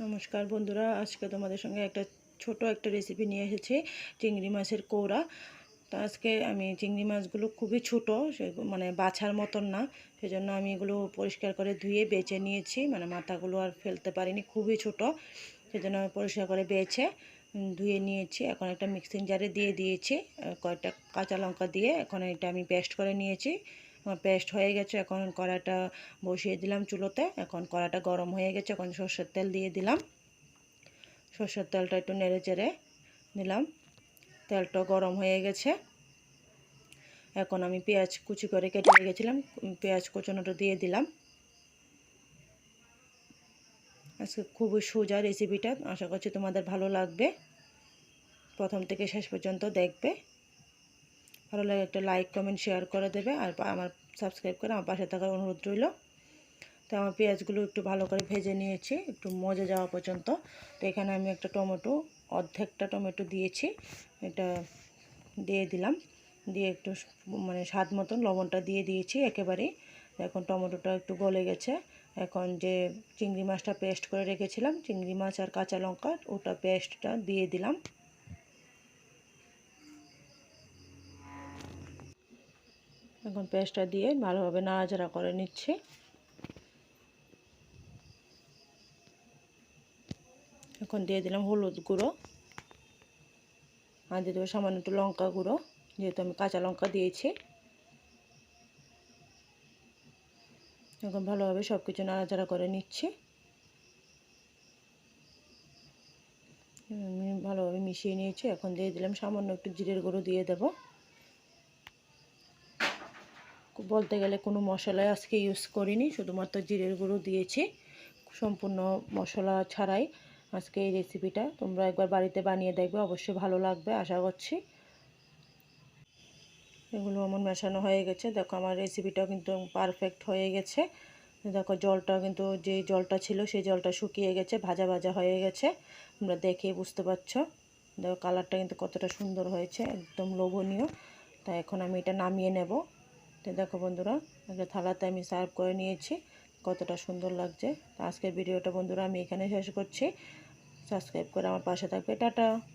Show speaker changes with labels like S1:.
S1: নমস্কার বন্ধুরা, আজকে তোমাদের সঙ্গে ছোট একটা রেসিপি নিয়ে এসেছি, চিংড়ি মাছের কোরা। তো আজকে আমি চিংড়ি মাছগুলো খুবই ছোট, মানে বাছার মতন না, সেজন্য আমি এগুলো পরিষ্কার করে ধুয়ে বেছে নিয়েছি। মানে মাথাগুলো আর ফেলতে পারিনি, খুবই ছোট, সেজন্য আমি পরিষ্কার করে বেছে ধুয়ে নিয়েছি। এখন একটা মিক্সিং জারে দিয়ে দিয়েছি কয়েকটা কাঁচা লঙ্কা দিয়ে। এখন এটা আমি পেস্ট করে নিয়েছি, আমার পেস্ট হয়ে গেছে। এখন কড়াটা বসিয়ে দিলাম চুলোতে। এখন কড়াটা গরম হয়ে গেছে, এখন সর্ষের তেল দিয়ে দিলাম। সর্ষের তেলটা একটু নেড়ে চেড়ে দিলাম, তেলটা গরম হয়ে গেছে। এখন আমি পেঁয়াজ কুচি করে কেটে রেখেছিলাম, পেঁয়াজ কুচনোটা দিয়ে দিলাম। আজকে খুবই সোজা রেসিপিটা, আশা করছি তোমাদের ভালো লাগবে। প্রথম থেকে শেষ পর্যন্ত দেখবে। ভালো লাগে একটা লাইক কমেন্ট শেয়ার করে দেবে, আর আমার সাবস্ক্রাইব করে আমার পাশে থাকার অনুরোধ রইল। তো আমার পেঁয়াজগুলো একটু ভালো করে ভেজে নিয়েছি, একটু মজে যাওয়া পর্যন্ত। তো এখানে আমি একটা টমেটো, অর্ধেকটা টমেটো দিয়েছি, এটা দিয়ে দিলাম। দিয়ে একটু মানে স্বাদ মতন লবণটা দিয়ে দিয়েছি একেবারেই। এখন টমেটোটা একটু গলে গেছে। এখন যে চিংড়ি মাছটা পেস্ট করে রেখেছিলাম, চিংড়ি মাছ আর কাঁচা লঙ্কা, ওটা পেস্টটা দিয়ে দিলাম। এখন পেস্টটা দিয়ে ভালোভাবে নাড়াচাড়া করে নিচ্ছি। এখন দিয়ে দিলাম হলুদ গুঁড়ো, আর দিয়ে দেবো সামান্য একটু লঙ্কা গুঁড়ো, যেহেতু আমি কাঁচা লঙ্কা দিয়েছি। এখন ভালোভাবে সব কিছু নাড়াচাড়া করে নিচ্ছি। আমি ভালোভাবে মিশিয়ে নিয়েছি। এখন দিয়ে দিলাম সামান্য একটু জিরের গুঁড়ো দিয়ে দেব। বলতে গেলে কোনো মশলাই আজকে ইউজ করিনি, শুধুমাত্র জিরের গুঁড়ো দিয়েছি, সম্পূর্ণ মশলা ছাড়াই আজকে এই রেসিপিটা। তোমরা একবার বাড়িতে বানিয়ে দেখবে, অবশ্যই ভালো লাগবে আশা করছি। এগুলো আমার মেশানো হয়ে গেছে। দেখো আমার রেসিপিটাও কিন্তু পারফেক্ট হয়ে গেছে। দেখো জলটা কিন্তু, যে জলটা ছিল সেই জলটা শুকিয়ে গেছে, ভাজা ভাজা হয়ে গেছে, তোমরা দেখেই বুঝতে পারছো। দেখো কালারটা কিন্তু কতটা সুন্দর হয়েছে, একদম লোভনীয়। তাই এখন আমি এটা নামিয়ে নেব। তো দেখো বন্ধুরা, একটা থালাতে আমি সার্ভ করে নিয়েছি, কতটা সুন্দর লাগছে। তো আজকের ভিডিওটা বন্ধুরা আমি এখানে শেষ করছি। সাবস্ক্রাইব করে আমার পাশে থাকবে। টাটা।